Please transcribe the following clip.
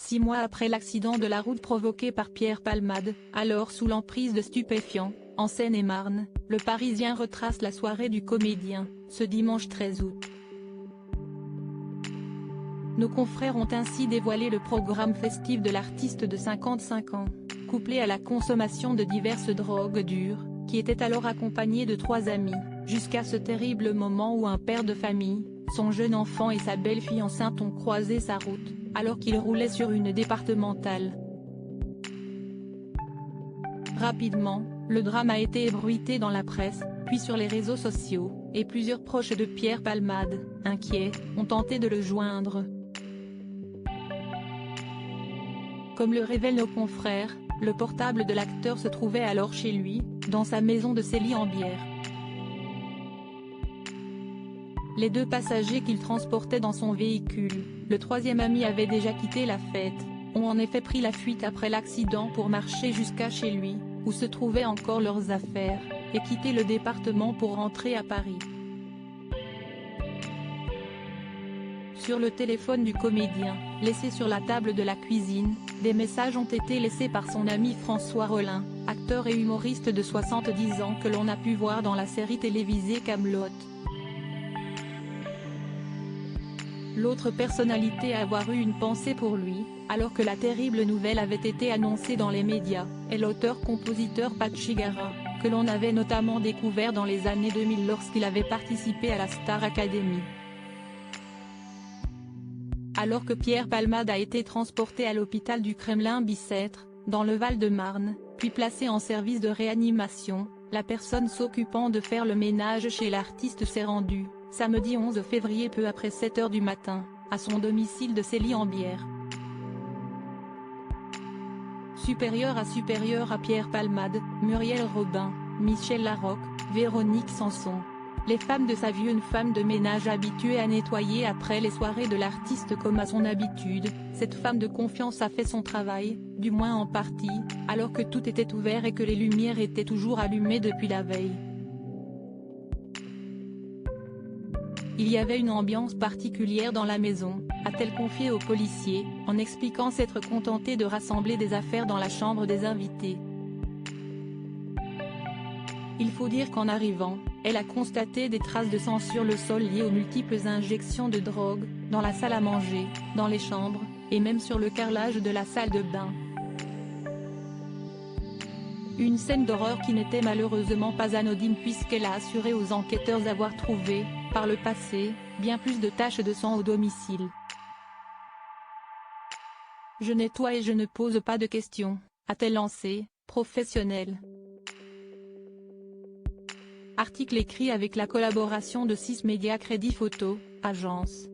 6 mois après l'accident de la route provoqué par Pierre Palmade, alors sous l'emprise de stupéfiants, en Seine-et-Marne, Le Parisien retrace la soirée du comédien, ce dimanche 13 août. Nos confrères ont ainsi dévoilé le programme festif de l'artiste de 55 ans, couplé à la consommation de diverses drogues dures, qui était alors accompagné de 3 amis, jusqu'à ce terrible moment où un père de famille, son jeune enfant et sa belle-fille enceinte ont croisé sa route, alors qu'il roulait sur une départementale. Rapidement, le drame a été ébruité dans la presse, puis sur les réseaux sociaux, et plusieurs proches de Pierre Palmade, inquiets, ont tenté de le joindre. Comme le révèlent nos confrères, le portable de l'acteur se trouvait alors chez lui, dans sa maison de Célie-en-Bière. Les 2 passagers qu'il transportait dans son véhicule, le 3e ami avait déjà quitté la fête, ont en effet pris la fuite après l'accident pour marcher jusqu'à chez lui, où se trouvaient encore leurs affaires, et quitter le département pour rentrer à Paris. Sur le téléphone du comédien, laissé sur la table de la cuisine, des messages ont été laissés par son ami François Rollin, acteur et humoriste de 70 ans que l'on a pu voir dans la série télévisée Kaamelott. L'autre personnalité à avoir eu une pensée pour lui, alors que la terrible nouvelle avait été annoncée dans les médias, est l'auteur-compositeur Pachi Gara, que l'on avait notamment découvert dans les années 2000 lorsqu'il avait participé à la Star Academy. Alors que Pierre Palmade a été transporté à l'hôpital du Kremlin-Bicêtre, dans le Val-de-Marne, puis placé en service de réanimation, la personne s'occupant de faire le ménage chez l'artiste s'est rendue, samedi 11 février peu après 7 h du matin, à son domicile de Célie-en-Bière. Supérieur à Pierre Palmade, Muriel Robin, Michel Larocque, Véronique Sanson. Les femmes de sa vie. Une femme de ménage habituée à nettoyer après les soirées de l'artiste comme à son habitude, cette femme de confiance a fait son travail, du moins en partie, alors que tout était ouvert et que les lumières étaient toujours allumées depuis la veille. Il y avait une ambiance particulière dans la maison, a-t-elle confié aux policiers, en expliquant s'être contentée de rassembler des affaires dans la chambre des invités. Il faut dire qu'en arrivant, elle a constaté des traces de sang sur le sol liées aux multiples injections de drogue, dans la salle à manger, dans les chambres, et même sur le carrelage de la salle de bain. Une scène d'horreur qui n'était malheureusement pas anodine puisqu'elle a assuré aux enquêteurs avoir trouvé, par le passé, bien plus de taches de sang au domicile. Je nettoie et je ne pose pas de questions, a-t-elle lancé, professionnelle. Article écrit avec la collaboration de 6 médias Crédit Photo, agence.